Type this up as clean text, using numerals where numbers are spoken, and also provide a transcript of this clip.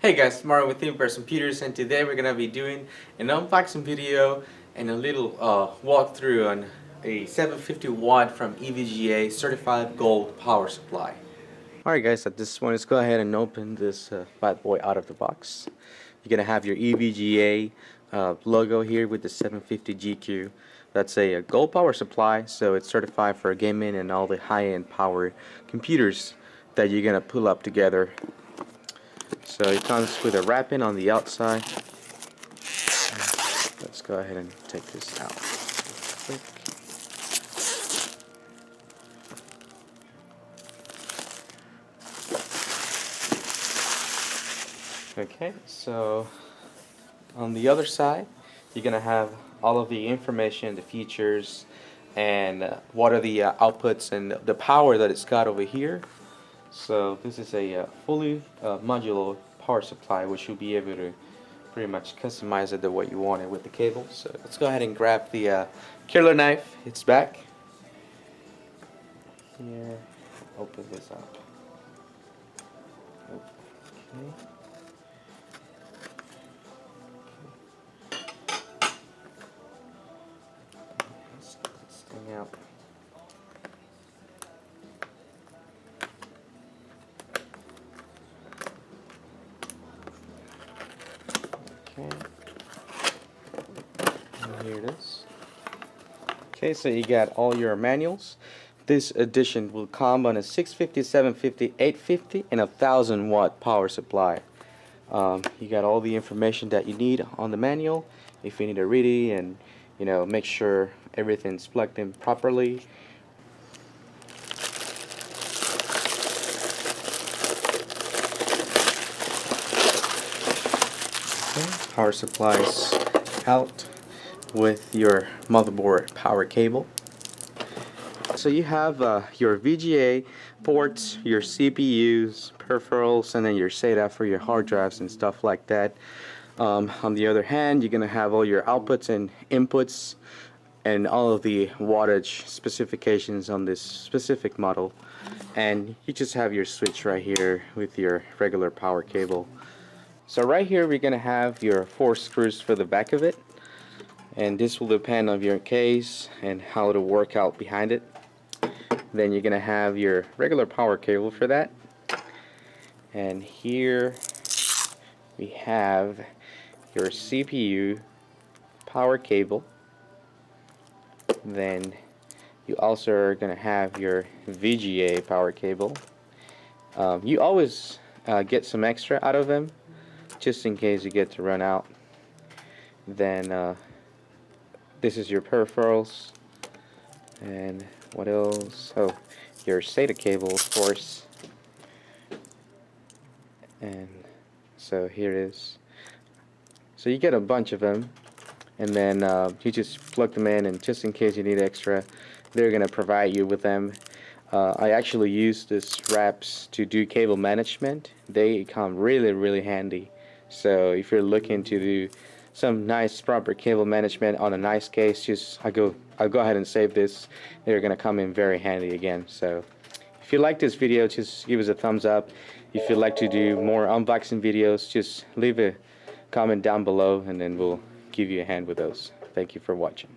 Hey guys, tomorrow with Cypress Computers, and today we're gonna be doing an unboxing video and a little walkthrough on a 750 watt from EVGA certified gold power supply. Alright guys, at this point let's go ahead and open this bad boy out of the box. You're gonna have your EVGA logo here with the 750 GQ. That's a gold power supply, so it's certified for gaming and all the high-end power computers that you're gonna pull up together. So it comes with a wrapping on the outside. Let's go ahead and take this out real quick. Okay, so on the other side you're gonna have all of the information, the features, and what are the outputs and the power that it's got over here. So this is a fully modular power supply, which you'll be able to pretty much customize it the way you want it with the cable. So let's go ahead and grab the killer knife. It's back. Here, open this up. Okay. Let's get this thing out. Okay. And here it is. Okay, so you got all your manuals. This edition will come on a 650, 750, 850, and 1000 watt power supply. You got all the information that you need on the manual. If you need to read it and make sure everything's plugged in properly. Power supplies out with your motherboard power cable. So you have your VGA ports, your CPUs, peripherals, and then your SATA for your hard drives and stuff like that. On the other hand, you're gonna have all your outputs and inputs and all of the wattage specifications on this specific model, and you just have your switch right here with your regular power cable. So right here we're gonna have your 4 screws for the back of it, and this will depend on your case and how it'll work out behind it. Then you're gonna have your regular power cable for that, and here we have your CPU power cable. Then you also are gonna have your VGA power cable. You always get some extra out of them, just in case you get to run out. Then this is your peripherals, and what else? Oh, your SATA cable, of course. And so here it is. So you get a bunch of them, and then you just plug them in, and just in case you need extra, they're gonna provide you with them. I actually use this wraps to do cable management. They come really handy. So if you're looking to do some nice proper cable management on a nice case, I'll go ahead and save this. They're gonna come in very handy again. So if you like this video, just give us a thumbs up. If you'd like to do more unboxing videos, just leave a comment down below, and then we'll give you a hand with those. Thank you for watching.